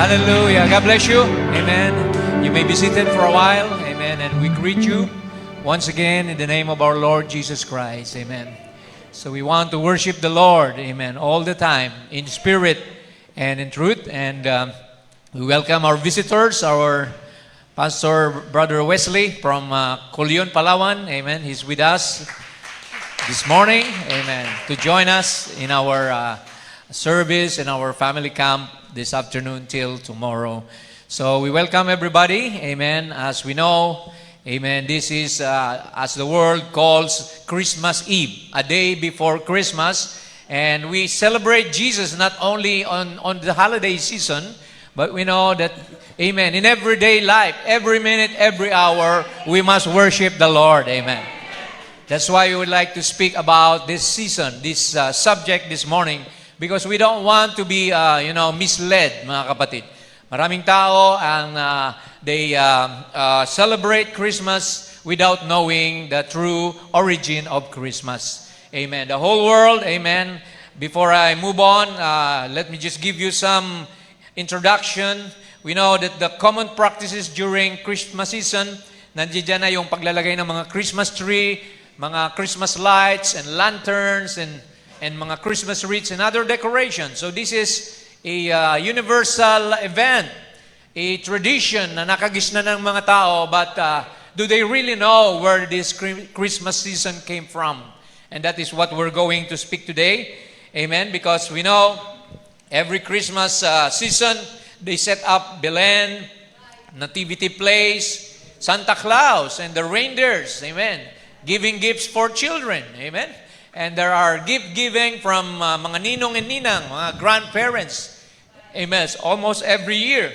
Hallelujah. God bless you. Amen. You may be seated for a while. Amen. And we greet you once again in the name of our Lord Jesus Christ. Amen. So we want to worship the Lord. Amen. All the time in spirit and in truth. And we welcome our visitors, our Pastor Brother Wesley from Colion, Palawan. Amen. He's with us this morning. Amen. To join us in our service in our family camp this afternoon till tomorrow. So we welcome everybody. Amen. As we know, amen, this is, as the world calls, Christmas Eve, a day before Christmas. And we celebrate Jesus not only on the holiday season, but we know that, amen, in everyday life, every minute, every hour, we must worship the Lord. Amen. That's why we would like to speak about this season, this subject this morning, because we don't want to be, misled, mga kapatid. Maraming tao ang they celebrate Christmas without knowing the true origin of Christmas. Amen. The whole world, amen. Before I move on, let me just give you some introduction. We know that the common practices during Christmas season, nandiyan na yung paglalagay ng mga Christmas tree, mga Christmas lights and lanterns and mga Christmas wreaths and other decorations. So this is a universal event, a tradition na nakagisna ng mga tao, but do they really know where this Christmas season came from? And that is what we're going to speak today. Amen. Because we know every Christmas season, they set up Belen, nativity place, Santa Claus, and the reindeers. Amen. Giving gifts for children. Amen. And there are gift giving from mga ninong and ninang, mga grandparents. Amen. Almost every year.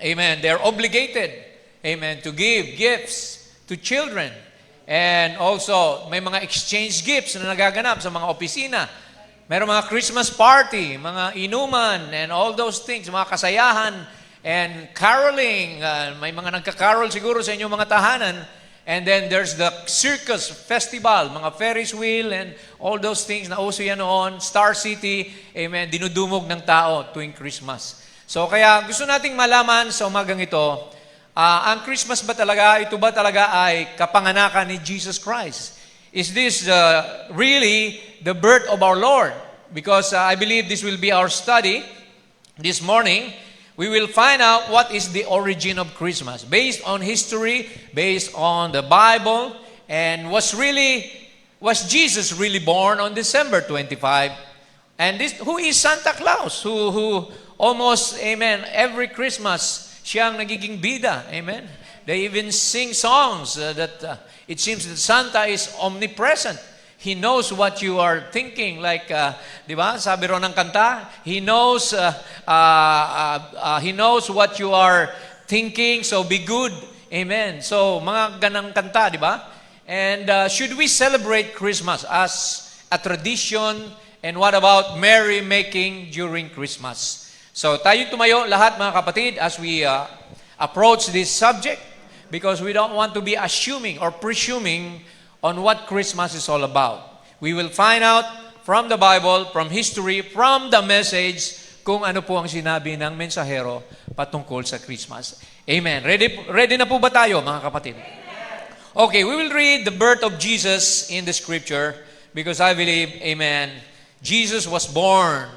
Amen. They're obligated, amen, to give gifts to children. And also, may mga exchange gifts na nagaganap sa mga opisina. Meron mga Christmas party, mga inuman, and all those things, mga kasayahan, and caroling. May mga nagka-carol siguro sa inyong mga tahanan. And then there's the circus festival, mga Ferris wheel and all those things na uso yan noon. Star City, amen, dinudumog ng tao tuwing Christmas. So kaya gusto nating malaman sa umagang ito, ang Christmas ba talaga, ito ba talaga ay kapanganakan ni Jesus Christ? Is this really the birth of our Lord? Because I believe this will be our study this morning. We will find out what is the origin of Christmas based on history, based on the Bible, and was Jesus really born on December 25? And who is Santa Claus? Who almost, amen, every Christmas siyang nagiging bida, amen. They even sing songs that it seems that Santa is omnipresent. He knows what you are thinking. Like, di ba? Sabi ro ng kanta, He knows what you are thinking, so be good. Amen. So, mga ganang kanta, di ba? And should we celebrate Christmas as a tradition? And what about merry-making during Christmas? So, tayo tumayo lahat, mga kapatid, as we approach this subject, because we don't want to be assuming or presuming on what Christmas is all about. We will find out from the Bible, from history, from the message, kung ano po ang sinabi ng mensahero patungkol sa Christmas. Amen. Ready na po ba tayo, mga kapatid? Okay, we will read the birth of Jesus in the scripture because I believe, amen, Jesus was born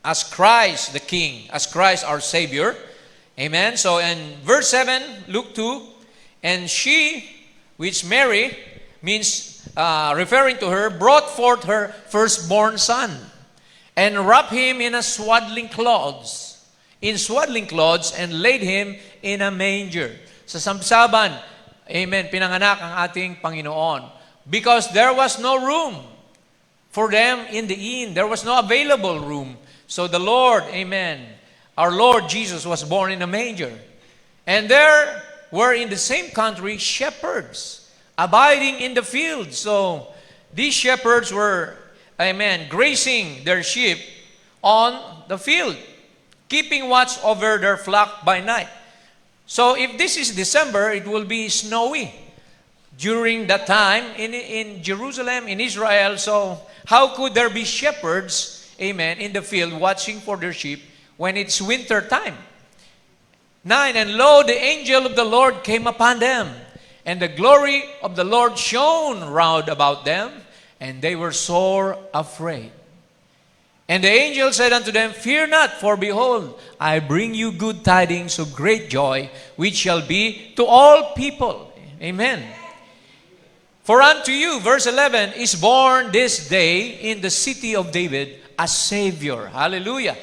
as Christ the King, as Christ our Savior. Amen. So in verse 7, Luke 2, and she, which Mary, means referring to her, brought forth her firstborn son and wrapped him in swaddling cloths, and laid him in a manger. Sa samsaban, amen, pinanganak ang ating Panginoon. Because there was no room for them in the inn. There was no available room. So the Lord, amen, our Lord Jesus was born in a manger. And there were in the same country shepherds abiding in the fields. So these shepherds were, amen, grazing their sheep on the field, keeping watch over their flock by night. So if this is December, it will be snowy during that time in Jerusalem, in Israel. So how could there be shepherds, amen, in the field watching for their sheep when it's winter time? 9, and lo, the angel of the Lord came upon them, and the glory of the Lord shone round about them, and they were sore afraid. And the angel said unto them, Fear not, for behold, I bring you good tidings of great joy, which shall be to all people. Amen. For unto you, verse 11, is born this day in the city of David a Savior. Hallelujah.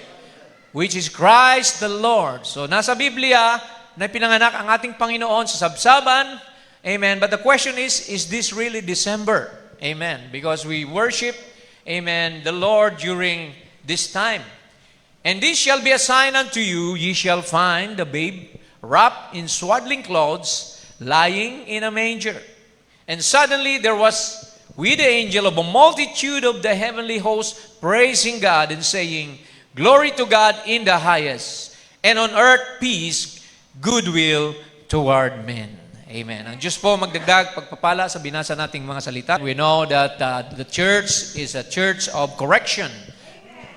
Which is Christ the Lord. So nasa Biblia na pinanganak ang ating Panginoon sa sabsaban. Amen. But the question is this really December? Amen. Because we worship, amen, the Lord during this time. And this shall be a sign unto you, ye shall find the babe wrapped in swaddling clothes, lying in a manger. And suddenly there was with the angel of a multitude of the heavenly host praising God and saying, Glory to God in the highest, and on earth peace, goodwill toward men. Amen. Ang Diyos po magdagdag pagpapala sa binasa nating mga salita. We know that the church is a church of correction.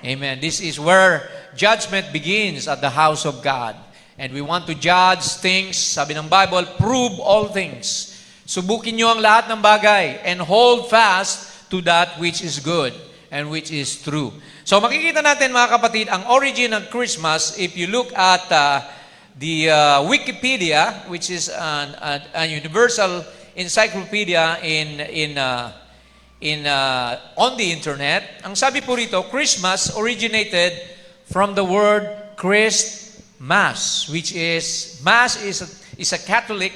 Amen. This is where judgment begins at the house of God. And we want to judge things, sabi ng Bible, prove all things. Subukin nyo ang lahat ng bagay and hold fast to that which is good and which is true. So makikita natin mga kapatid, ang origin ng Christmas, if you look at the Wikipedia, which is a universal encyclopedia on the internet, ang sabi po rito, Christmas originated from the word Christ Mass, which is, Mass is a Catholic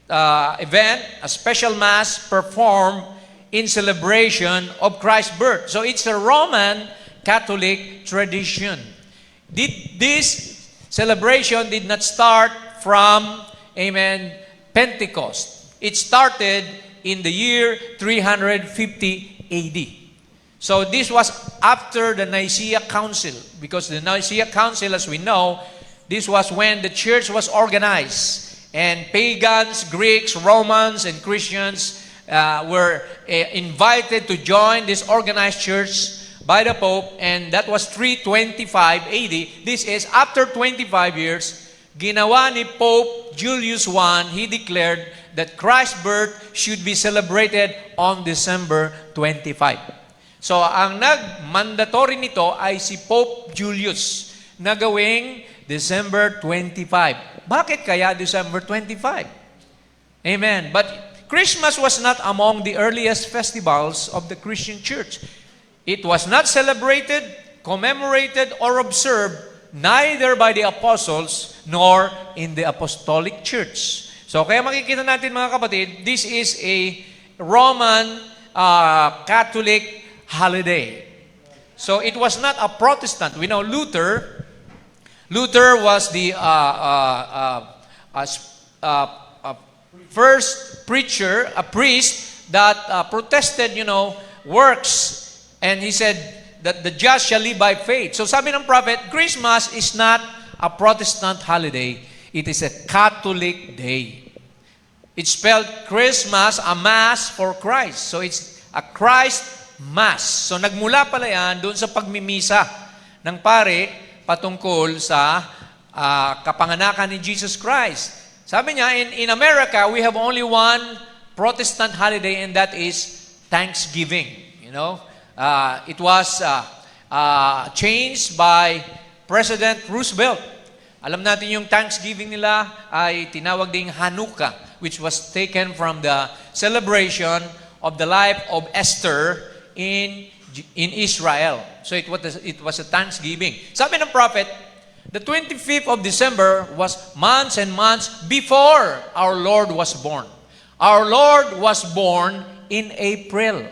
event, a special Mass performed in celebration of Christ's birth. So it's a Roman Catholic tradition. This celebration did not start from, amen, Pentecost. It started in the year 350 AD. So this was after the Nicaea Council, because the Nicaea Council, as we know, this was when the church was organized, and pagans, Greeks, Romans, and Christians were invited to join this organized church by the Pope, and that was 325 AD. This is after 25 years, ginawa ni Pope Julius I, he declared that Christ's birth should be celebrated on December 25. So, ang nag-mandatory nito ay si Pope Julius na gawing December 25. Bakit kaya December 25? Amen. But Christmas was not among the earliest festivals of the Christian church. It was not celebrated, commemorated, or observed neither by the apostles nor in the apostolic church. So kaya makikita natin mga kapatid, this is a Roman Catholic holiday. So it was not a Protestant. We know Luther was the first preacher, a priest that protested, works. And he said that the just shall live by faith. So sabi ng prophet, Christmas is not a Protestant holiday. It is a Catholic day. It's spelled Christmas, a Mass for Christ. So it's a Christ Mass. So nagmula pala yan doon sa pagmimisa ng pare patungkol sa kapanganakan ni Jesus Christ. Sabi niya, in America, we have only one Protestant holiday, and that is Thanksgiving. It was changed by President Roosevelt. Alam natin yung Thanksgiving nila ay tinawag ding Hanukkah, which was taken from the celebration of the life of Esther in Israel. So it was a Thanksgiving. Sabi ng prophet, the 25th of December was months and months before our Lord was born. Our Lord was born in April.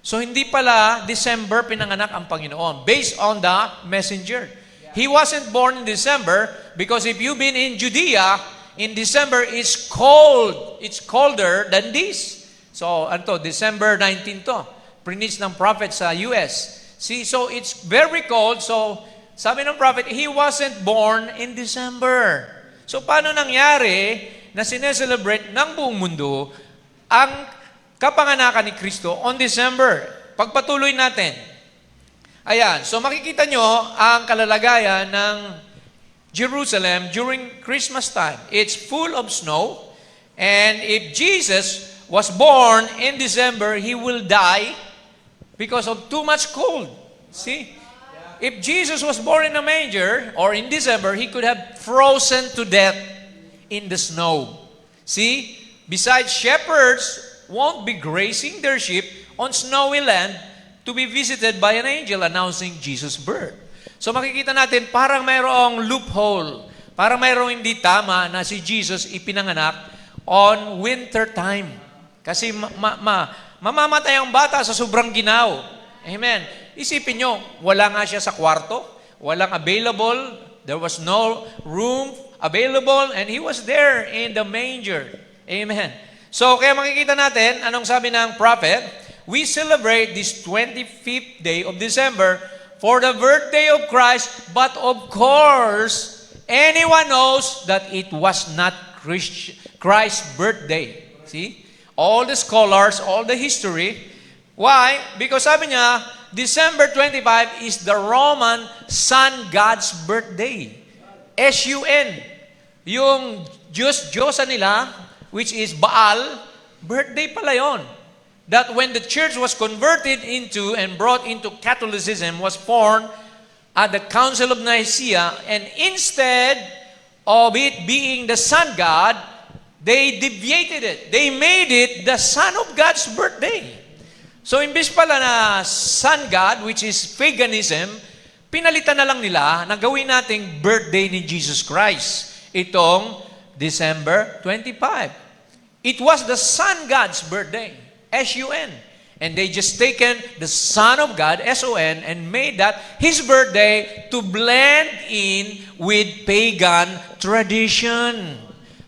So hindi pala December pinanganak ang Panginoon based on the messenger. He wasn't born in December because if you've been in Judea, in December it's cold. It's colder than this. So December 19 to. Preach ng prophet sa US. See, so it's very cold. So sabi ng prophet, he wasn't born in December. So paano nangyari na sineselebrate ng buong mundo ang kapanganakan ni Kristo on December? Pagpatuloy natin. Ayan, so makikita nyo ang kalalagayan ng Jerusalem during Christmas time. It's full of snow. And if Jesus was born in December, He will die because of too much cold. See? If Jesus was born in a manger or in December, He could have frozen to death in the snow. See? Besides, shepherds won't be grazing their sheep on snowy land to be visited by an angel announcing Jesus' birth. So makikita natin, parang mayroong loophole, parang mayroong hindi tama na si Jesus ipinanganak on winter time. Kasi mamamatay ang bata sa sobrang ginaw. Amen. Isipin nyo, wala nga siya sa kwarto, walang available, there was no room available, and He was there in the manger. Amen. So, kaya makikita natin, anong sabi ng prophet? We celebrate this 25th day of December for the birthday of Christ, but of course, anyone knows that it was not Christ's birthday. See? All the scholars, all the history. Why? Because sabi niya, December 25 is the Roman sun god's birthday. S-U-N. Yung Diyosa nila, which is Baal, birthday pala yon. That when the church was converted into and brought into Catholicism was formed at the Council of Nicaea, and instead of it being the sun god, they deviated it. They made it the Son of God's birthday. So imbis pala na sun god, which is paganism, pinalitan na lang nila na gawin nating birthday ni Jesus Christ. Itong December 25. It was the sun god's birthday. S-U-N. And they just taken the Son of God, S-O-N, and made that His birthday to blend in with pagan tradition.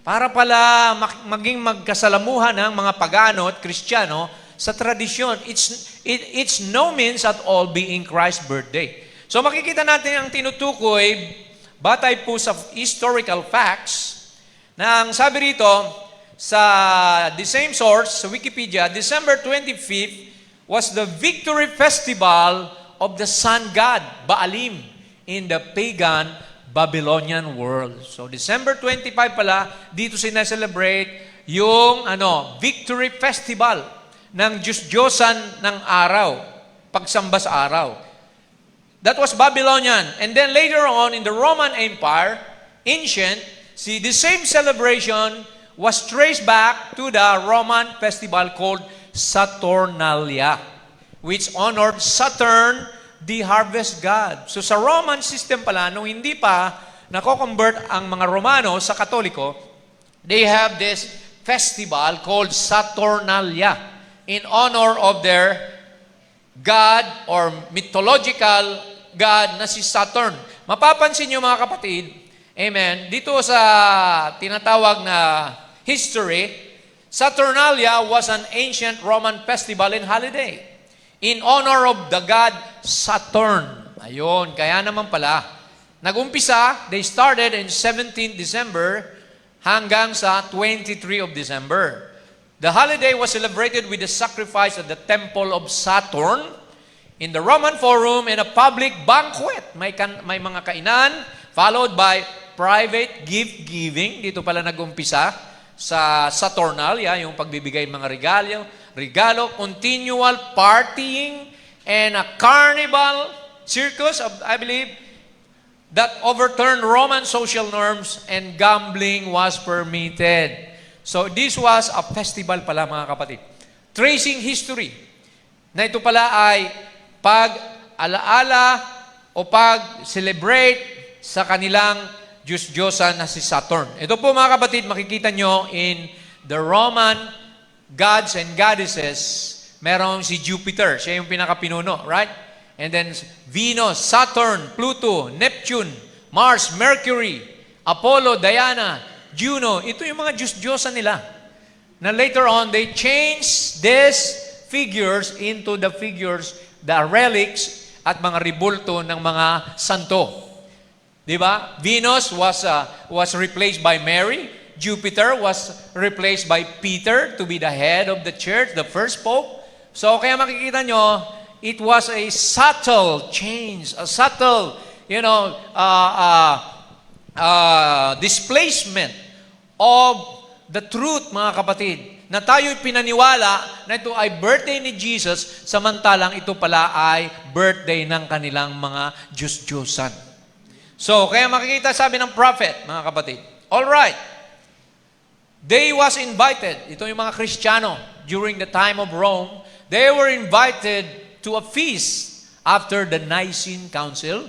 Para pala maging magkasalamuhan ng mga pagano at Kristiyano sa tradisyon. It's no means at all being Christ's birthday. So makikita natin ang tinutukoy, batay po sa historical facts, na ang sabi rito, sa the same source, sa Wikipedia, December 25th was the victory festival of the sun god, Baalim, in the pagan Babylonian world. So December 25 pala, dito sinaselebrate yung victory festival ng Diyos-Diyosan ng araw, pagsamba sa araw. That was Babylonian. And then later on, in the Roman Empire, ancient, see, the same celebration was traced back to the Roman festival called Saturnalia, which honored Saturn, the harvest god. So sa Roman system pala, nung hindi pa nako-convert ang mga Romano sa Katoliko, they have this festival called Saturnalia in honor of their god or mythological god na si Saturn. Mapapansin niyo mga kapatid, amen, dito sa tinatawag na history, Saturnalia was an ancient Roman festival and holiday in honor of the god Saturn. Ayun, kaya naman pala, nag-umpisa, they started in 17 December hanggang sa 23 of December. The holiday was celebrated with the sacrifice at the temple of Saturn in the Roman Forum and a public banquet. May mga kainan, followed by private gift-giving. Dito pala nag-umpisa sa Saturnalia, yung pagbibigay ng mga regalo, continual partying, and a carnival circus, I believe, that overturned Roman social norms and gambling was permitted. So this was a festival pala mga kapatid. Tracing history, na ito pala ay pag-alaala o pag-celebrate sa kanilang Diyos-Diyosan na si Saturn. Ito po mga kapatid, makikita nyo in the Roman gods and goddesses, merong si Jupiter, siya yung pinakapinuno, right? And then Venus, Saturn, Pluto, Neptune, Mars, Mercury, Apollo, Diana, Juno. Ito yung mga Diyos-Diyosan nila. Na later on, they changed these figures into the figures, the relics at mga ribulto ng mga santo. Diba? Venus was replaced by Mary. Jupiter was replaced by Peter to be the head of the church, the first pope. So kaya makikita nyo, it was a subtle change, a subtle, displacement of the truth, mga kapatid, na tayo'y pinaniwala na ito ay birthday ni Jesus, samantalang ito pala ay birthday ng kanilang mga Diyos-Diyosan. So, kaya makikita sabi ng prophet, mga kapatid, all right, they was invited, ito yung mga Kristiyano, during the time of Rome, they were invited to a feast after the Nicene Council.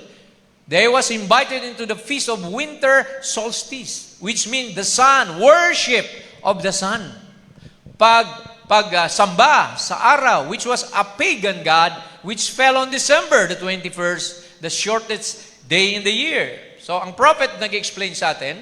They was invited into the feast of winter solstice, which means the sun, worship of the sun. Samba sa araw, which was a pagan god, which fell on December the 21st, the shortest day in the year. So, ang prophet nag-explain sa atin,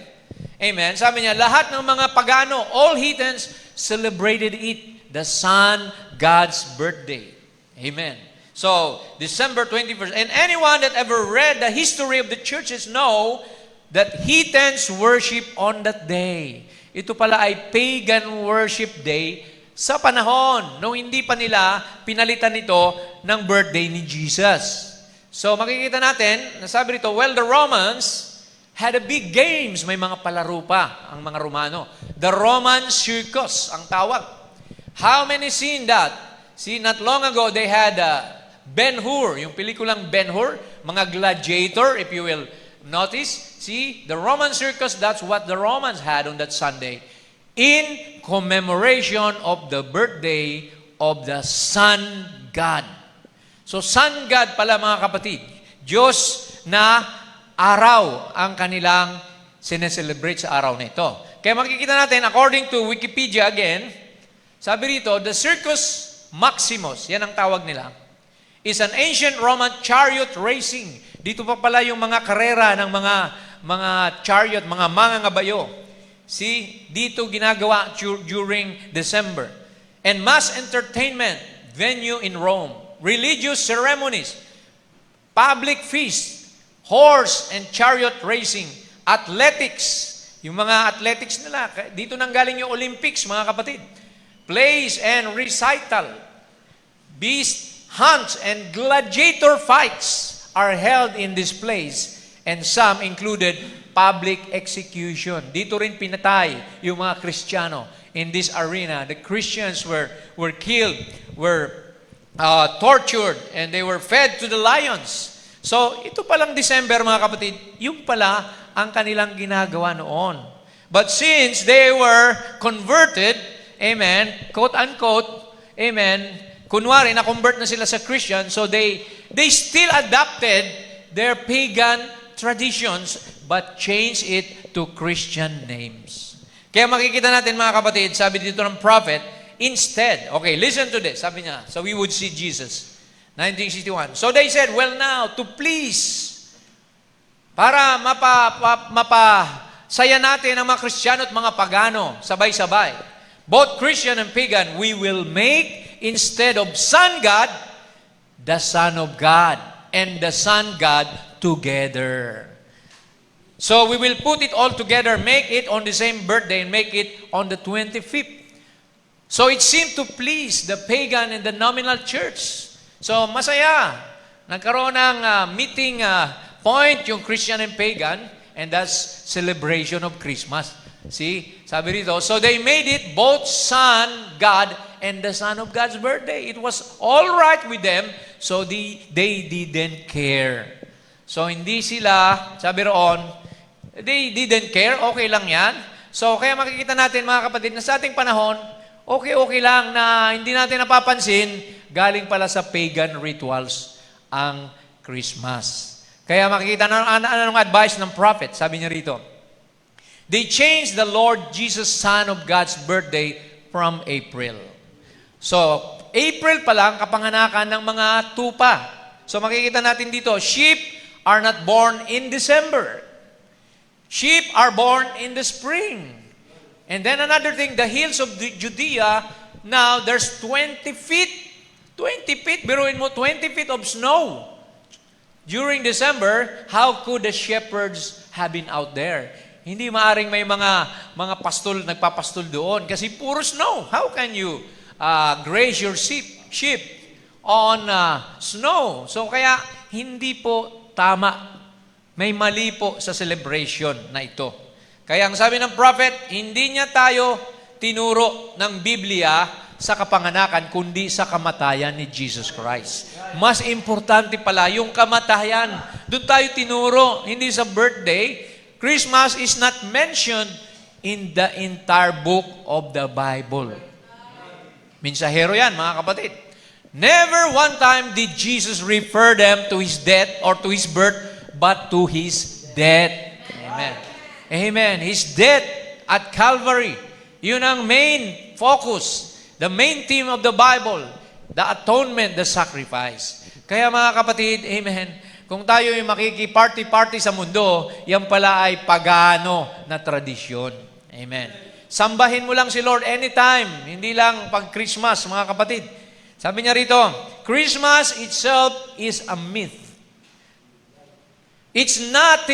amen, sabi niya, lahat ng mga pagano, all heathens, celebrated it, the sun god's birthday. Amen. So, December 21st, and anyone that ever read the history of the churches know that heathens worship on that day. Ito pala ay pagan worship day sa panahon nung hindi pa nila pinalitan ito ng birthday ni Jesus. So makikita natin, nasabi rito, well, the Romans had a big games. May mga palaro pa ang mga Romano. The Roman circus ang tawag. How many seen that? See, not long ago, they had Ben-Hur, yung pelikulang Ben-Hur, mga gladiator, if you will notice. See, the Roman circus, that's what the Romans had on that Sunday in commemoration of the birthday of the sun god. So, sun god pala mga kapatid, Diyos na araw ang kanilang sineselebrate sa araw na ito. Kaya makikita natin, according to Wikipedia again, sabi rito, the Circus Maximus, yan ang tawag nila, is an ancient Roman chariot racing. Dito pa pala yung mga karera ng mga chariot, mga mangangabayo. See, dito ginagawa during December. And mass entertainment venue in Rome. Religious ceremonies. Public feast. Horse and chariot racing. Athletics. Yung mga athletics nila. Dito nang galing yung Olympics, mga kapatid. Plays and recital. Beast hunts and gladiator fights are held in this place, and some included public execution. Dito rin pinatay yung mga Kristiyano in this arena. The Christians were killed, were tortured, and they were fed to the lions. So, ito palang December, mga kapatid, yung pala ang kanilang ginagawa noon. But since they were converted, amen, quote-unquote, amen, kunwari, na-convert na sila sa Christian, so they still adopted their pagan traditions, but changed it to Christian names. Kaya makikita natin, mga kapatid, sabi dito ng prophet, instead, okay, listen to this, sabi niya, so we would see Jesus, 1961. So they said, well now, to please, para mapasaya natin ang mga Kristiyano at mga pagano, sabay-sabay, both Christian and pagan, we will make, instead of sun god, the Son of God, and the Son God together. So we will put it all together, make it on the same birthday, and make it on the 25th. So it seemed to please the pagan and the nominal church. So masaya. Nagkaroon ng meeting point yung Christian and pagan, and that's celebration of Christmas. See, sabi rito, so they made it both Son, God, and the Son of God's birthday. It was all right with them, so they didn't care. So hindi sila, sabi roon, they didn't care, okay lang yan. So kaya makikita natin, mga kapatid, na sa ating panahon, okay lang na hindi natin napapansin, galing pala sa pagan rituals ang Christmas. Kaya makikita na anong advice ng prophet, sabi niya rito, they changed the Lord Jesus, Son of God's birthday from April. So, April pa lang, kapanganakan ng mga tupa. So, makikita natin dito, sheep are not born in December. Sheep are born in the spring. And then another thing, the hills of Judea, now there's 20 feet. 20 feet, biruin mo, 20 feet of snow. During December, how could the shepherds have been out there? Hindi maaring may mga pastol, nagpapastol doon kasi puro snow. How can you graze your sheep on snow? So kaya hindi po tama May mali po sa celebration na ito. Kaya ang sabi ng prophet, hindi niya tayo tinuro ng Biblia sa kapanganakan, kundi sa kamatayan ni Jesus Christ. Mas importante pala yung kamatayan. Doon tayo tinuro, hindi sa birthday. Christmas is not mentioned in the entire book of the Bible. Mensahero yan, mga kapatid. Never one time did Jesus refer them to His death or to His birth, but to His death. Amen. Amen. His death at Calvary. Yun ang main focus. The main theme of the Bible, the atonement, the sacrifice. Kaya mga kapatid, amen, kung tayo ay makiki-party-party sa mundo, yan pala ay pagano na tradisyon. Amen. Sambahin mo lang si Lord anytime, hindi lang pag Christmas, mga kapatid. Sabi niya rito, Christmas itself is a myth. It's not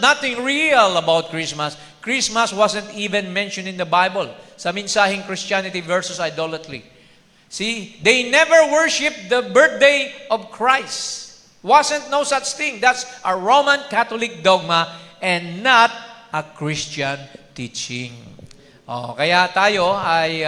nothing real about Christmas. Christmas wasn't even mentioned in the Bible. Sa mensaheng Christianity versus idolatry. See, they never worshiped the birthday of Christ. Wasn't no such thing. That's a Roman Catholic dogma and not a Christian teaching. Kaya tayo ay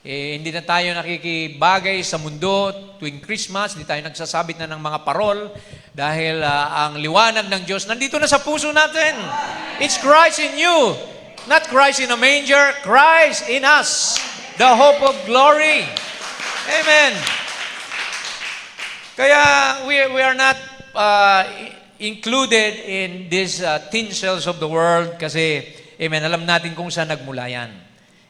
hindi na tayo nakikibagay sa mundo tuwing Christmas, hindi tayo nagsasabit na ng mga parol dahil ang liwanag ng Diyos nandito na sa puso natin. It's Christ in you, not Christ in a manger, Christ in us, the hope of glory. Amen. Kaya we are not included in these tinsels of the world kasi, amen, alam natin kung saan nagmula yan.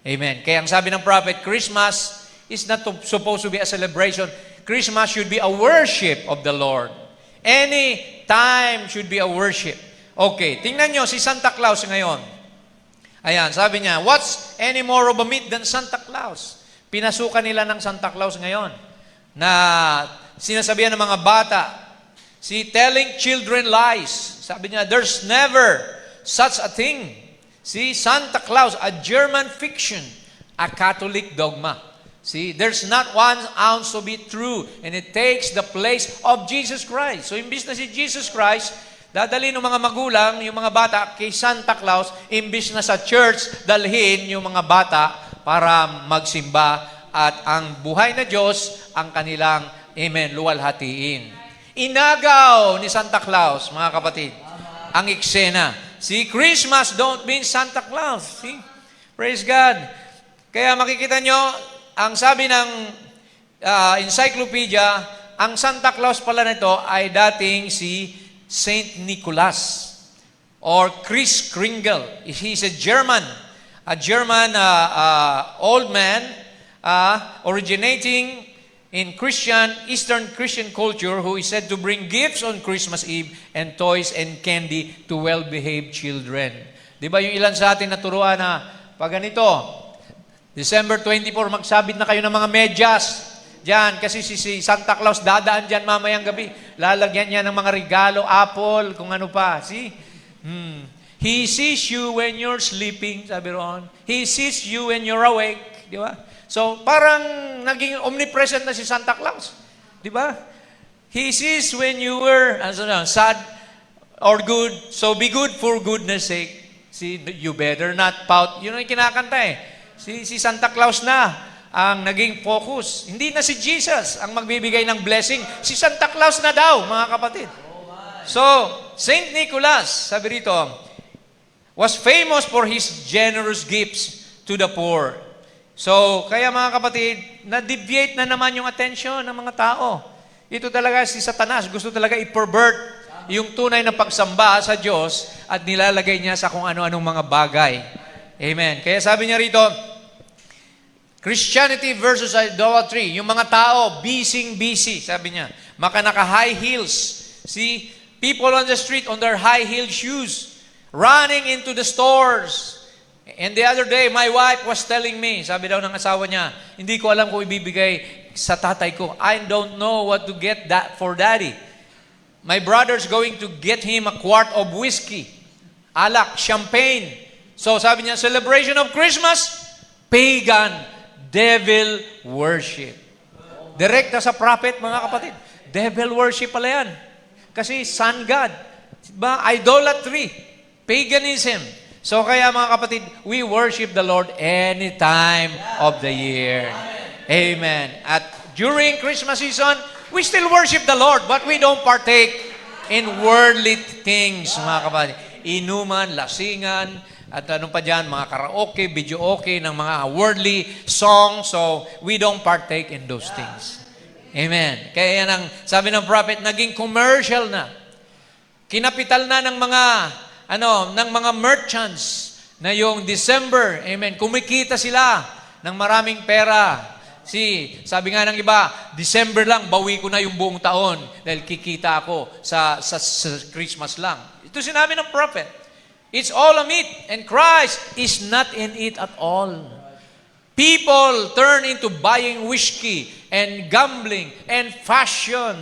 Amen. Kaya ang sabi ng prophet, Christmas is not supposed to be a celebration. Christmas should be a worship of the Lord. Any time should be a worship. Okay, tingnan nyo si Santa Claus ngayon. Ayan, sabi niya, what's any more of a myth than Santa Claus? Pinasukan nila ng Santa Claus ngayon na sinasabihan ng mga bata, telling children lies. Sabi niya, there's never such a thing. See, Santa Claus, a German fiction, a Catholic dogma. See, there's not 1 ounce to be true, and it takes the place of Jesus Christ. So, imbis na si Jesus Christ, dadalhin ng mga magulang, yung mga bata, kay Santa Claus, imbis na sa church, dalhin yung mga bata para magsimba at ang buhay na Diyos, ang kanilang, amen, luwalhatiin. Inagaw ni Santa Claus, mga kapatid, ang eksena. See, Christmas don't mean Santa Claus. See? Praise God. Kaya makikita nyo, ang sabi ng encyclopedia, ang Santa Claus pala nito ay dating si Saint Nicholas or Chris Kringle. He's a German old man originating in Eastern Christian culture who is said to bring gifts on Christmas Eve and toys and candy to well-behaved children. Di ba yung ilan sa atin naturuan na pag ganito, December 24, magsabit na kayo ng mga medyas dyan kasi si Santa Claus dadaan dyan mamayang gabi. Lalagyan niya ng mga regalo, apple, kung ano pa. See? He sees you when you're sleeping, sabi roon. He sees you when you're awake. Di ba? So, parang naging omnipresent na si Santa Claus. Di ba? He sees when you were sad or good. So, be good for goodness sake. See, you better not pout. Yun ang kinakanta eh. Si Santa Claus na ang naging focus. Hindi na si Jesus ang magbibigay ng blessing. Si Santa Claus na daw, mga kapatid. So, Saint Nicholas, sabi rito, was famous for his generous gifts to the poor. So, kaya mga kapatid, na-deviate na naman yung attention ng mga tao. Ito talaga si Satanas, gusto talaga i-pervert yung tunay na pagsamba sa Diyos at nilalagay niya sa kung ano-anong mga bagay. Amen. Kaya sabi niya rito, Christianity versus idolatry. Yung mga tao, busy, sabi niya. Maka naka-high heels. See, people on the street on their high-heeled shoes, running into the stores. And the other day, my wife was telling me, sabi daw ng asawa niya, hindi ko alam kung ibibigay sa tatay ko. I don't know what to get that for daddy. My brother's going to get him a quart of whiskey, alak, champagne. So sabi niya, celebration of Christmas, pagan, devil worship. Direkta sa prophet, mga kapatid. Devil worship pala yan. Kasi sun god. Diba? Idolatry, paganism. So kaya mga kapatid, we worship the Lord any time of the year. Amen. At during Christmas season, we still worship the Lord, but we don't partake in worldly things, mga kapatid. Inuman, lasingan, at ano pa dyan, mga karaoke, video okay, ng mga worldly songs. So, we don't partake in those things. Amen. Kaya yan ang sabi ng prophet, naging commercial na. Kinapital na ng mga merchants na yung December. Amen. Kumikita sila ng maraming pera. Sabi nga ng iba, December lang, bawi ko na yung buong taon dahil kikita ako sa Christmas lang. Ito sinabi ng prophet. It's all a myth, and Christ is not in it at all. People turn into buying whiskey and gambling and fashion.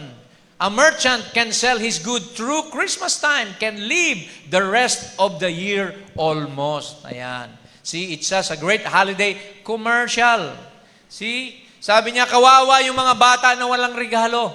A merchant can sell his good through Christmas time, can live the rest of the year almost. Ayan. See, it's just a great holiday commercial. See, sabi niya, kawawa yung mga bata na walang regalo.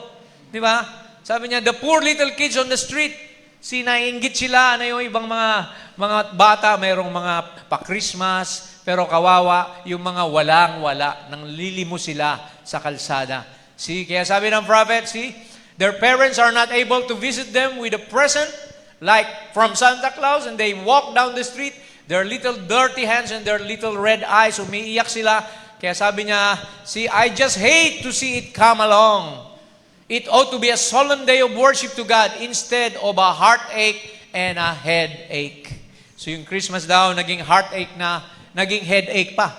Di ba? Sabi niya, the poor little kids on the street. See, naiinggit sila na yung ibang mga bata, mayroong mga pa-Christmas, pero kawawa yung mga walang-wala, nang lilimo sila sa kalsada. See, kaya sabi ng prophet, see, their parents are not able to visit them with a present, like from Santa Claus, and they walk down the street, their little dirty hands and their little red eyes, umiiyak sila. Kaya sabi niya, see, I just hate to see it come along. It ought to be a solemn day of worship to God instead of a heartache and a headache. So yung Christmas daw, naging heartache na, naging headache pa.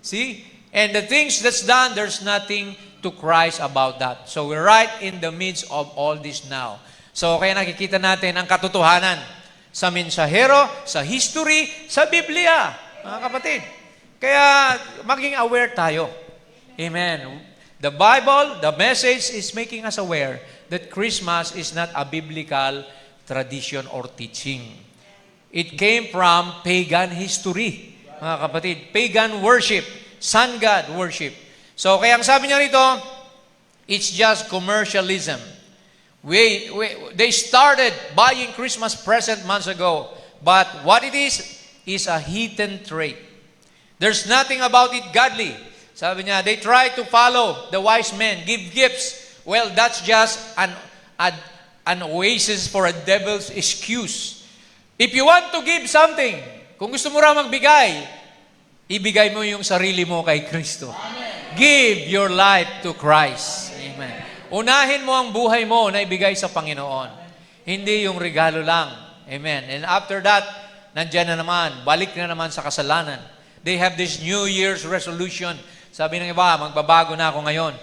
See? And the things that's done, there's nothing to Christ about that. So we're right in the midst of all this now. So kaya nakikita natin ang katotohanan sa mensahero, sa history, sa Biblia, mga kapatid. Kaya maging aware tayo. Amen. The Bible, the message is making us aware that Christmas is not a biblical tradition or teaching. It came from pagan history, mga kapatid. Pagan worship, sun god worship. So kaya ang sabi niya rito, it's just commercialism. They started buying Christmas present months ago, but what it is a hidden trait. There's nothing about it godly. Sabi niya, they try to follow the wise men, give gifts. Well, that's just an oasis for a devil's excuse. If you want to give something, kung gusto mo raw magbigay, ibigay mo yung sarili mo kay Kristo. Amen. Give your life to Christ. Amen. Unahin mo ang buhay mo na ibigay sa Panginoon. Hindi yung regalo lang. Amen. And after that, nandyan na naman, balik na naman sa kasalanan. They have this New Year's resolution. Sabi ng iba, magbabago na ako ngayon.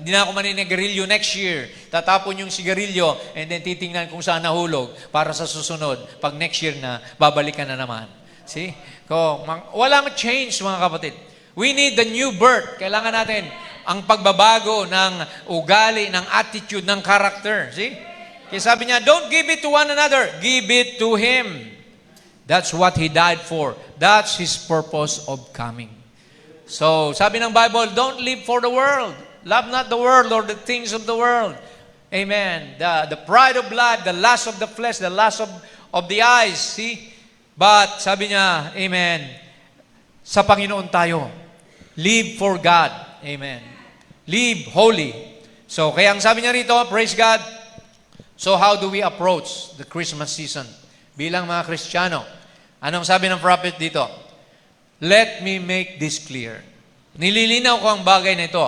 Hindi na ako maninigarilyo next year. Tatapon yung sigarilyo and then titingnan kung saan nahulog para sa susunod. Pag next year na, babalikan na naman. See? Walang change, mga kapatid. We need the new birth. Kailangan natin ang pagbabago ng ugali, ng attitude, ng character. See? Kaya sabi niya, don't give it to one another. Give it to Him. That's what He died for. That's His purpose of coming. So, sabi ng Bible, don't live for the world. Love not the world or the things of the world. Amen. The pride of life, the lust of the flesh, the lust of the eyes. See? But, sabi niya, amen, sa Panginoon tayo. Live for God. Amen. Live holy. So, kaya ang sabi niya rito, praise God. So, how do we approach the Christmas season? Bilang mga Kristiyano. Anong sabi ng prophet dito? Let me make this clear. Nililinaw ko ang bagay na ito.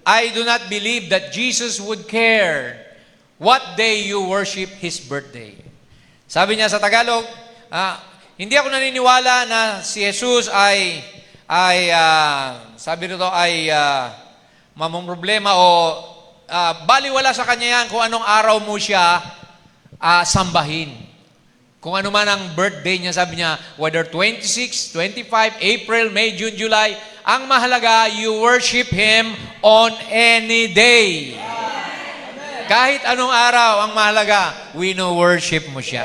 I do not believe that Jesus would care what day you worship His birthday. Sabi niya sa Tagalog, hindi ako naniniwala na si Jesus ay mamong problema o baliwala sa kanya yan kung anong araw mo siya sambahin. Kung ano man ang birthday niya, sabi niya, whether 26, 25, April, May, June, July, ang mahalaga, you worship Him on any day. Kahit anong araw, ang mahalaga, worship mo siya.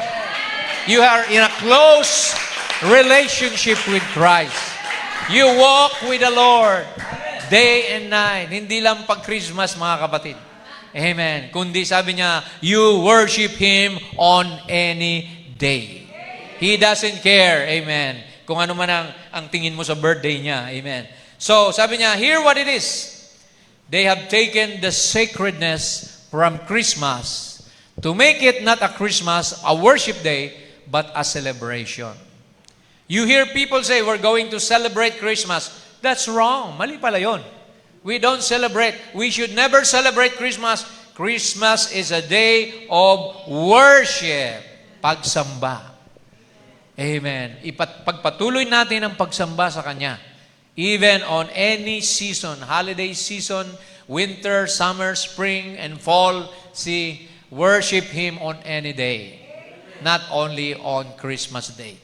You are in a close relationship with Christ. You walk with the Lord day and night. Hindi lang pag Christmas, mga kapatid. Amen. Kundi sabi niya, you worship Him on any day. He doesn't care. Amen. Kung ano man ang tingin mo sa birthday niya. Amen. So, sabi niya, hear what it is. They have taken the sacredness from Christmas to make it not a Christmas, a worship day, but a celebration. You hear people say, we're going to celebrate Christmas. That's wrong. Mali pala yun. We don't celebrate. We should never celebrate Christmas. Christmas is a day of worship. Pagsamba. Amen. Pagpatuloy natin ang pagsamba sa Kanya. Even on any season, holiday season, winter, summer, spring, and fall, see, worship Him on any day. Not only on Christmas Day.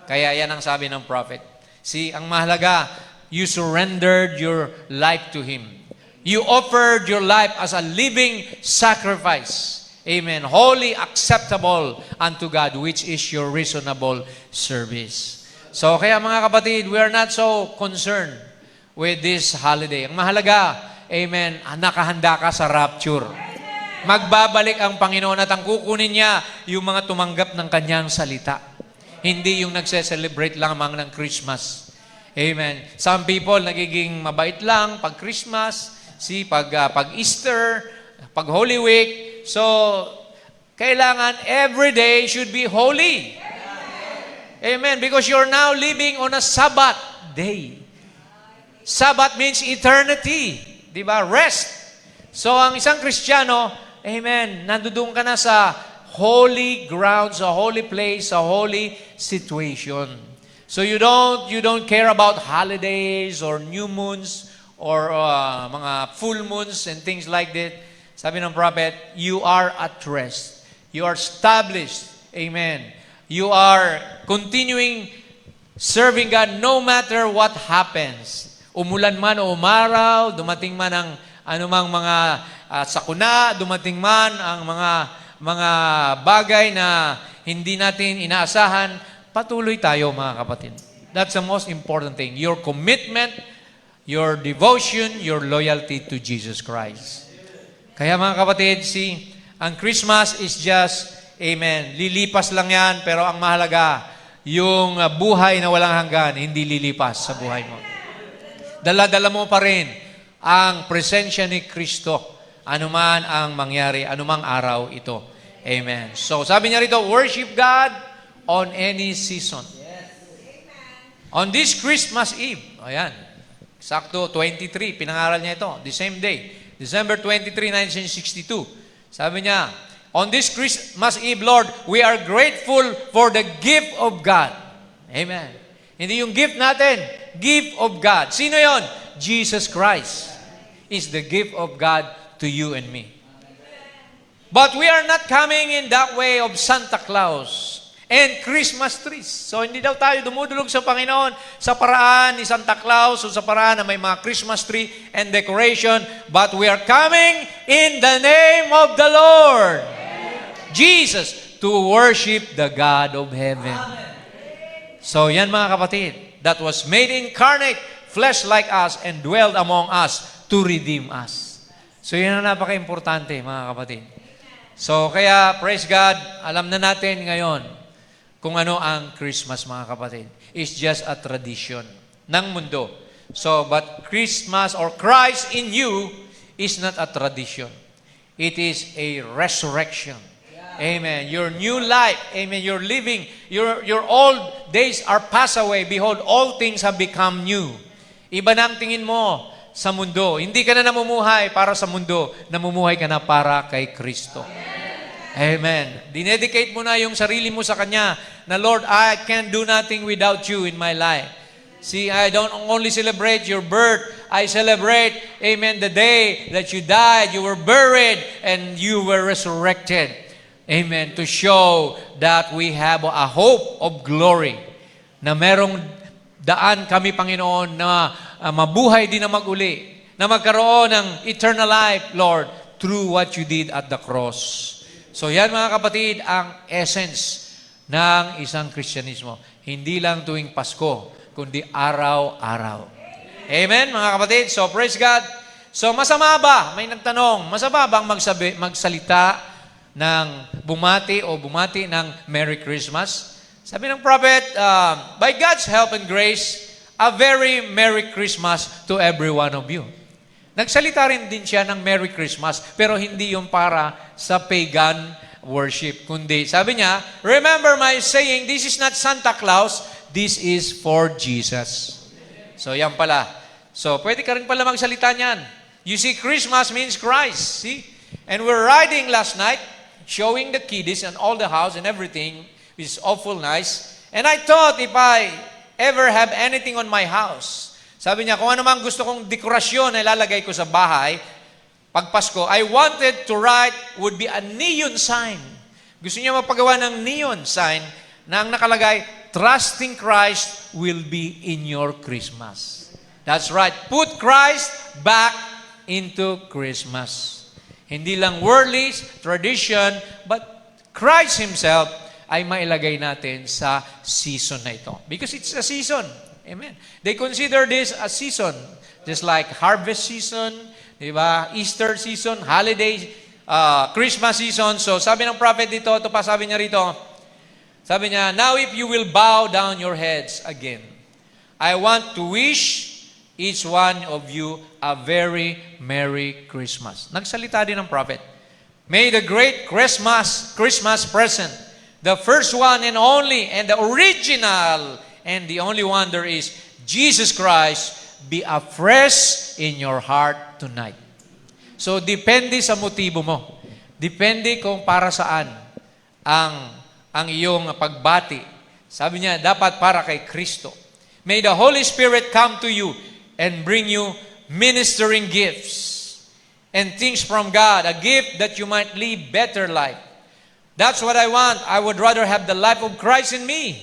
Kaya yan ang sabi ng prophet. See, ang mahalaga, you surrendered your life to Him. You offered your life as a living sacrifice. Amen. Holy, acceptable unto God, which is your reasonable service. So, kaya mga kapatid, we are not so concerned with this holiday. Ang mahalaga, amen, nakahanda ka sa rapture. Magbabalik ang Panginoon at ang kukunin niya yung mga tumanggap ng Kanyang salita. Hindi yung nagse-celebrate lamang ng Christmas. Amen. Some people nagiging mabait lang pag Christmas, pag Easter, pag Holy Week. So, kailangan every day should be holy. Amen. Because you're now living on a Sabbath day. Sabbath means eternity. Diba? Rest. So, ang isang Kristiyano, amen, nandoon ka na sa holy ground, sa holy place, sa holy situation. So you don't care about holidays or new moons or mga full moons and things like that. Sabi ng prophet, you are at rest. You are established. Amen. You are continuing serving God no matter what happens. Umulan man o umaraw, dumating man ang anumang mga sakuna, dumating man ang mga bagay na hindi natin inaasahan, patuloy tayo mga kapatid. That's the most important thing. Your commitment, your devotion, your loyalty to Jesus Christ. Kaya mga kapatid, ang Christmas is just, amen, lilipas lang yan, pero ang mahalaga, yung buhay na walang hanggan, hindi lilipas sa buhay mo. Dala-dala mo pa rin ang presensya ni Kristo, anuman ang mangyari, anumang araw ito. Amen. So, sabi niya rito, worship God on any season. On this Christmas Eve, ayan, sakto 23, pinangaral niya ito, the same day, December 23, 1962. Sabi niya, on this Christmas Eve, Lord, we are grateful for the gift of God. Amen. Hindi yung gift natin, gift of God. Sino yon? Jesus Christ is the gift of God to you and me. But we are not coming in that way of Santa Claus and Christmas trees. So, hindi daw tayo dumudulog sa Panginoon sa paraan ni Santa Claus o sa paraan na may mga Christmas tree and decoration, but we are coming in the name of the Lord, Jesus, to worship the God of heaven. So, yan mga kapatid, that was made incarnate, flesh like us, and dwelled among us to redeem us. So, yan ang napaka-importante mga kapatid. So, kaya, praise God, alam na natin ngayon kung ano ang Christmas, mga kapatid. It's just a tradition ng mundo. So, but Christmas or Christ in you is not a tradition. It is a resurrection. Amen. Your new life, amen, you're living, your old days are passed away. Behold, all things have become new. Iba na ang tingin mo sa mundo. Hindi ka na namumuhay para sa mundo, namumuhay ka na para kay Kristo. Amen. Dinedicate mo na yung sarili mo sa Kanya na, Lord, I can do nothing without you in my life. See, I don't only celebrate your birth, I celebrate, amen, the day that you died, you were buried, and you were resurrected. Amen. To show that we have a hope of glory. Na merong daan kami, Panginoon, na mabuhay din na mag-uli. Na magkaroon ng eternal life, Lord, through what you did at the cross. So yan mga kapatid, ang essence ng isang Kristyanismo. Hindi lang tuwing Pasko, kundi araw-araw. Amen mga kapatid? So praise God. So, masama ba? May nagtanong, masama bang magsalita ng bumati ng Merry Christmas? Sabi ng prophet, by God's help and grace, a very Merry Christmas to every one of you. Nagsalita rin din siya ng Merry Christmas, pero hindi yung para sa pagan worship, kundi sabi niya, remember my saying, this is not Santa Claus, this is for Jesus. So, yan pala. So, pwede ka rin pala magsalita niyan. You see, Christmas means Christ. See? And we're riding last night, showing the kiddies and all the house and everything, which is awful nice. And I thought if I ever have anything on my house, sabi niya, kung ano mang gusto kong dekorasyon na ilalagay ko sa bahay, pag Pasko, I wanted to write would be a neon sign. Gusto niya mapagawa ng neon sign na ang nakalagay, trusting Christ will be in your Christmas. That's right. Put Christ back into Christmas. Hindi lang worldly, tradition, but Christ Himself ay mailagay natin sa season na ito. Because it's a season. Amen. They consider this a season. Just like harvest season, di ba? Easter season, holiday, Christmas season. So sabi ng prophet dito, ito pa sabi niya rito, sabi niya, now if you will bow down your heads again, I want to wish each one of you a very Merry Christmas. Nagsalita din ng prophet. May the great Christmas present, the first one and only, and the original, and the only one there is, Jesus Christ, be afresh in your heart tonight. So, depende sa motibo mo. Depende kung para saan ang iyong pagbati. Sabi niya, dapat para kay Kristo. May the Holy Spirit come to you and bring you ministering gifts and things from God, a gift that you might live better life. That's what I want. I would rather have the life of Christ in me,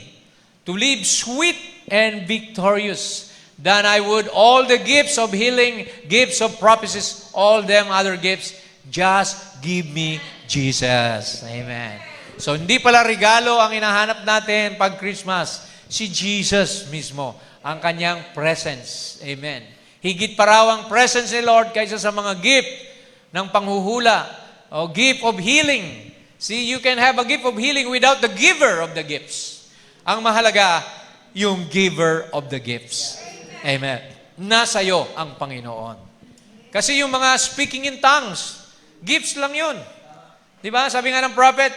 to live sweet and victorious, than I would all the gifts of healing, gifts of prophecies, all them other gifts. Just give me Jesus. Amen. So, hindi pala regalo ang hinahanap natin pag Christmas. Si Jesus mismo, ang kanyang presence. Amen. Higit pa raw ang presence ni Lord kaysa sa mga gift ng panghuhula o gift of healing. See, you can have a gift of healing without the giver of the gifts. Ang mahalaga, yung giver of the gifts. Amen. Nasa iyo ang Panginoon. Kasi yung mga speaking in tongues, gifts lang yun. Di ba? Sabi nga ng prophet,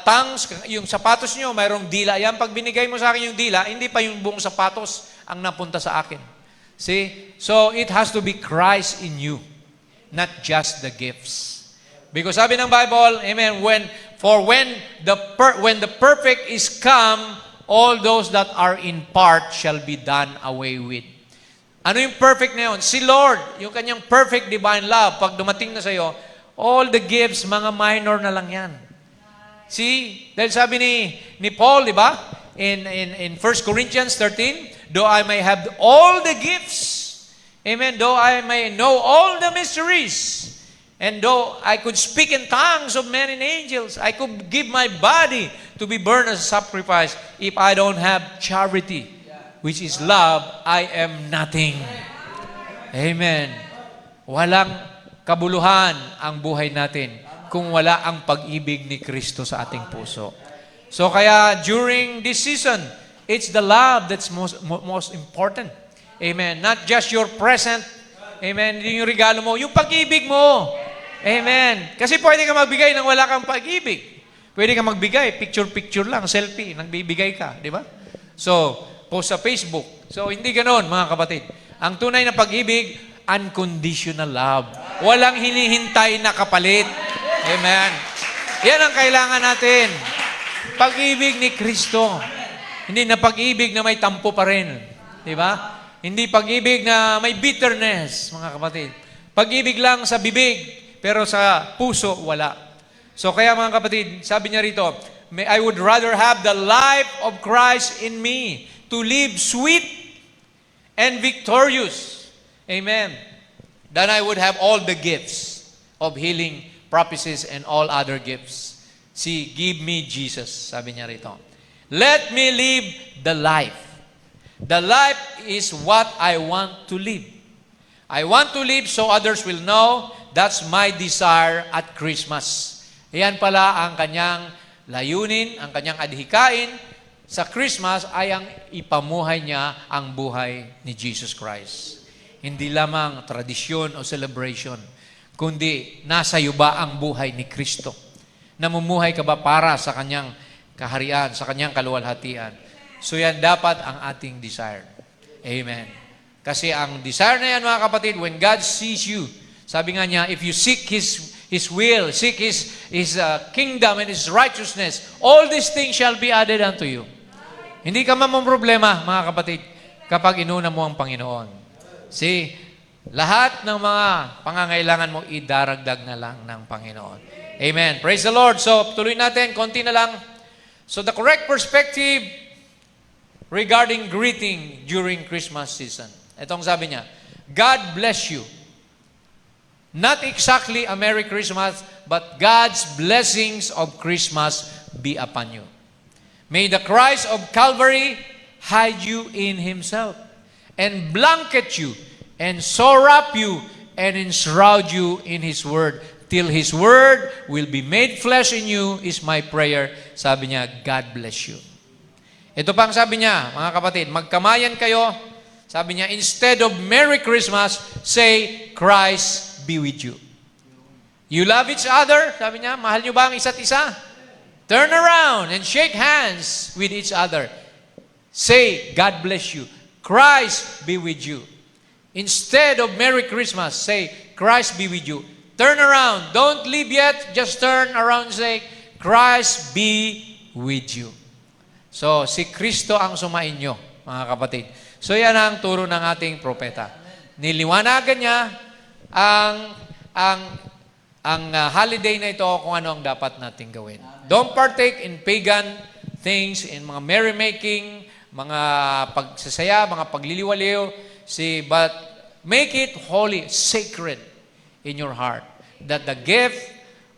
tongues, yung sapatos nyo, mayroong dila. Yan, pag binigay mo sa akin yung dila, hindi pa yung buong sapatos ang napunta sa akin. See? So, it has to be Christ in you, not just the gifts. Because sabi ng Bible, amen, when the perfect is come, all those that are in part shall be done away with. Ano yung perfect na yun? Si Lord, yung kanyang perfect divine love, pag dumating na sa'yo, all the gifts, mga minor na lang yan. See? Dahil sabi ni Paul, di ba? In 1 Corinthians 13, though I may have all the gifts, amen, though I may know all the mysteries, and though I could speak in tongues of men and angels, I could give my body to be burned as a sacrifice. If I don't have charity, which is love, I am nothing. Amen. Walang kabuluhan ang buhay natin kung wala ang pag-ibig ni Kristo sa ating puso. So kaya during this season, it's the love that's most important. Amen. Not just your present. Amen. Yung regalo mo, yung pag-ibig mo. Amen. Kasi pwede ka magbigay nang wala kang pag-ibig. Pwede ka magbigay, picture-picture lang, selfie, nagbibigay ka, di ba? So, post sa Facebook. So, hindi ganon, mga kapatid. Ang tunay na pag-ibig, unconditional love. Walang hinihintay na kapalit. Amen. Yan ang kailangan natin. Pag-ibig ni Kristo. Hindi na pag-ibig na may tampo pa rin. Di ba? Hindi pag-ibig na may bitterness, mga kapatid. Pag-ibig lang sa bibig, pero sa puso, wala. So kaya mga kapatid, sabi niya rito, I would rather have the life of Christ in me to live sweet and victorious. Amen. Than I would have all the gifts of healing, prophecies, and all other gifts. See, give me Jesus, sabi niya rito. Let me live the life. The life is what I want to live. I want to live so others will know. That's my desire at Christmas. Iyan pala ang kanyang layunin, ang kanyang adhikain sa Christmas ay ang ipamuhay niya ang buhay ni Jesus Christ. Hindi lamang tradisyon o celebration, kundi nasa iyo ba ang buhay ni Kristo? Namumuhay ka ba para sa kanyang kaharian, sa kanyang kaluwalhatian? So yan dapat ang ating desire. Amen. Kasi ang desire na yan, mga kapatid, when God sees you, sabi nga niya, if you seek His will, seek His kingdom and His righteousness, all these things shall be added unto you. Hindi ka problema, mga kapatid, kapag inuna mo ang Panginoon. See, lahat ng mga pangangailangan mo, idaragdag na lang ng Panginoon. Amen. Praise the Lord. So, tuloy natin, konti na lang. So, the correct perspective regarding greeting during Christmas season. Itong sabi niya, God bless you. Not exactly a Merry Christmas, but God's blessings of Christmas be upon you. May the Christ of Calvary hide you in Himself and blanket you and so wrap you and enshroud you in His Word till His Word will be made flesh in you is my prayer. Sabi niya, God bless you. Ito pang sabi niya, mga kapatid, magkamayan kayo. Sabi niya, instead of Merry Christmas, say, Christ be with you. You love each other? Sabi niya, mahal niyo ba ang isa't isa? Turn around and shake hands with each other. Say, God bless you. Christ be with you. Instead of Merry Christmas, say, Christ be with you. Turn around. Don't leave yet. Just turn around and say, Christ be with you. So, si Kristo ang sumainyo, mga kapatid. So, yan ang turo ng ating propeta. Niliwanagan niya ang holiday na ito kung ano ang dapat nating gawin. Don't partake in pagan things, in mga merrymaking, mga pagsasaya, mga pagliliwaliw, but make it holy, sacred in your heart. That the gift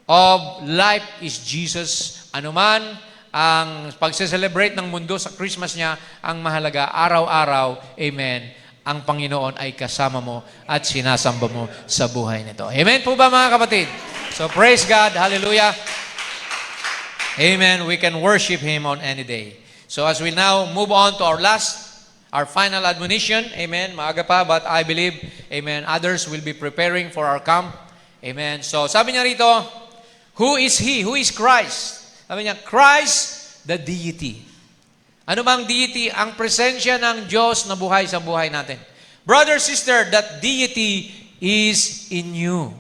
of life is Jesus. Anuman ang pagse-celebrate ng mundo sa Christmas niya, ang mahalaga, araw-araw, amen, ang Panginoon ay kasama mo at sinasamba mo sa buhay nito. Amen po ba, mga kapatid? So praise God, hallelujah. Amen. We can worship Him on any day. So as we now move on to our final admonition, amen, maaga pa, but I believe, amen, others will be preparing for our camp. Amen. So sabi niya rito, who is He? Who is Christ? Sabi niya, Christ, the deity. Ano bang deity? Ang presensya ng Diyos na buhay sa buhay natin. Brother, sister, that deity is in you.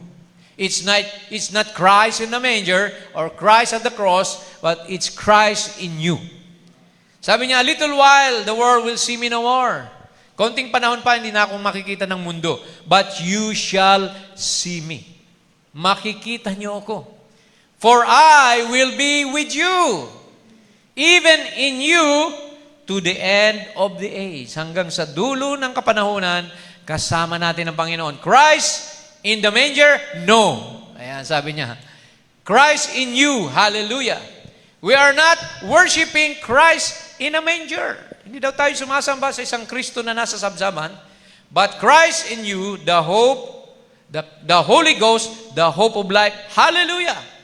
It's not Christ in the manger or Christ at the cross, but it's Christ in you. Sabi niya, a little while, the world will see me no more. Konting panahon pa, hindi na akong makikita ng mundo. But you shall see me. Makikita niyo ako. For I will be with you. Even in you, to the end of the age. Hanggang sa dulo ng kapanahunan, kasama natin ang Panginoon. Christ in the manger? No. Ayan, sabi niya. Christ in you. Hallelujah. We are not worshiping Christ in a manger. Hindi daw tayo sumasamba sa isang Kristo na nasa sabsaban. But Christ in you, the hope, the Holy Ghost, the hope of life. Hallelujah.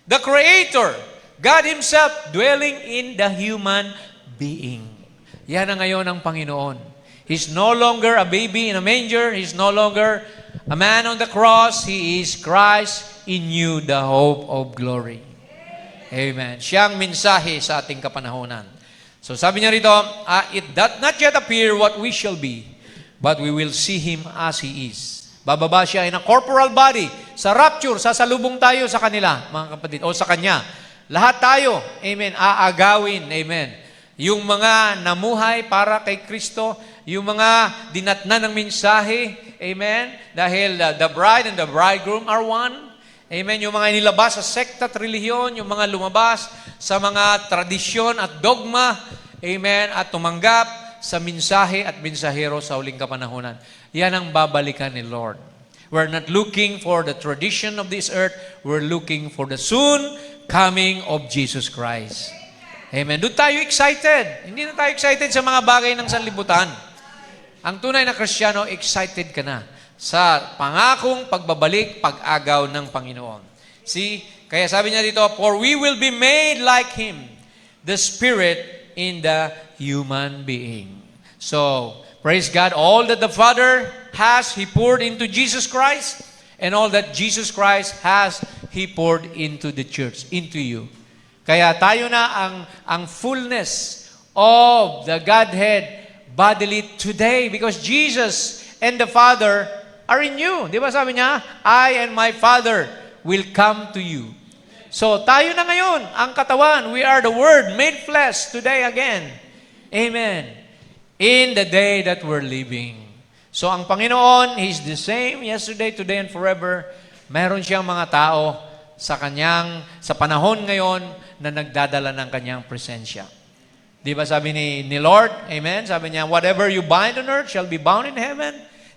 The Creator, God Himself, dwelling in the human being. Yan ang ngayon ang Panginoon. He's no longer a baby in a manger. He's no longer a man on the cross. He is Christ in you, the hope of glory. Amen. Siyang mensahe sa ating kapanahonan. So sabi niya rito, it doth not yet appear what we shall be, but we will see Him as He is. Bababa siya in a corporal body. Sa rapture, sasalubong tayo sa kanila, mga kapatid, o sa Kanya. Lahat tayo, amen, aagawin, amen. Yung mga namuhay para kay Kristo, yung mga dinatnan ng mensahe, amen, dahil the bride and the bridegroom are one. Amen, yung mga inilabas sa sekta at relihiyon, yung mga lumabas sa mga tradisyon at dogma, amen, at tumanggap sa mensahe at mensahero sa huling kapanahunan. Yan ang babalikan ni Lord. We're not looking for the tradition of this earth, we're looking for the soon coming of Jesus Christ. Amen. Doon tayo excited. Hindi na tayo excited sa mga bagay ng sanlibutan. Ang tunay na Kristiyano, excited ka na sa pangakong pagbabalik, pag-agaw ng Panginoon. See? Kaya sabi niya dito, for we will be made like Him, the Spirit in the human being. So, praise God, all that the Father has, He poured into Jesus Christ, and all that Jesus Christ has, He poured into the church, into you. Kaya tayo na ang fullness of the Godhead bodily today because Jesus and the Father are in you. Di ba sabi niya, I and my Father will come to you. So tayo na ngayon, ang katawan. We are the Word made flesh today again. Amen. In the day that we're living. So ang Panginoon, He's the same yesterday, today, and forever. Meron siyang mga tao sa panahon ngayon na nagdadala ng kanyang presensya. Di ba sabi ni Lord, amen, sabi niya, whatever you bind on earth shall be bound in heaven.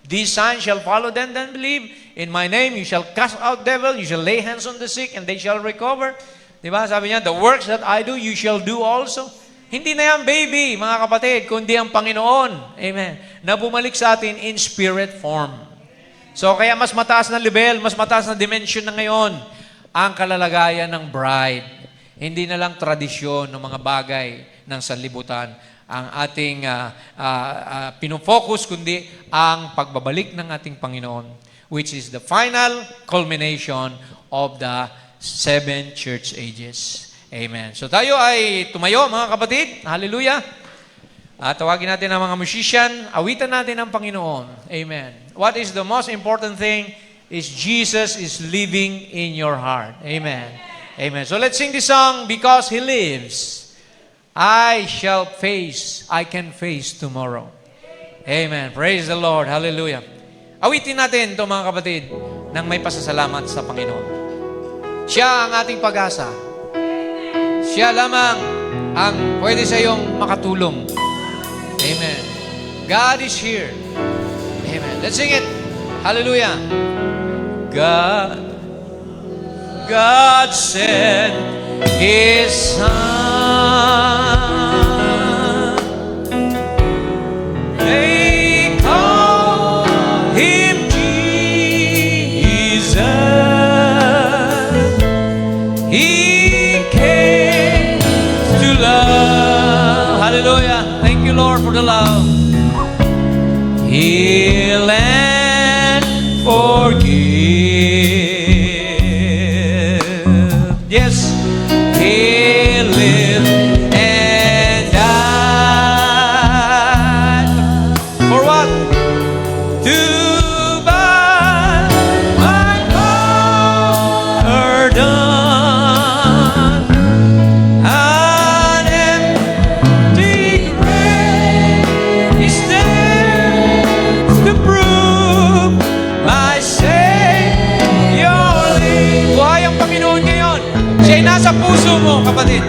These signs shall follow them that believe. In my name you shall cast out devil, you shall lay hands on the sick, and they shall recover. Di ba sabi niya, the works that I do, you shall do also. Hindi na yan baby, mga kapatid, kundi ang Panginoon, amen, na bumalik sa atin in spirit form. So kaya mas mataas na level, mas mataas na dimension na ngayon, ang kalalagayan ng bride. Hindi na lang tradisyon ng mga bagay ng sanlibutan ang ating pinofocus, kundi ang pagbabalik ng ating Panginoon, which is the final culmination of the 7 church ages. Amen. So tayo ay tumayo, mga kapatid. Hallelujah. Tawagin natin ang mga musician. Awitan natin ang Panginoon. Amen. What is the most important thing is Jesus is living in your heart. Amen. Amen. So let's sing this song, Because He Lives. I can face tomorrow. Amen. Praise the Lord. Hallelujah. Awitin natin ito, mga kapatid, nang may pasasalamat sa Panginoon. Siya ang ating pag-asa. Siya lamang ang pwede sa iyong makatulong. Amen. God is here. Amen. Let's sing it. Hallelujah. God sent His Son. They call Him Jesus. He came to love. Hallelujah. Thank you, Lord, for the love. Heal and forgive. Yes, He lived and died. For what? To buy my pardon. An empty grave is there to prove my Savior lives. Buhay ang Panginoon ngayon. Siya'y nasa puso mo, kapatid.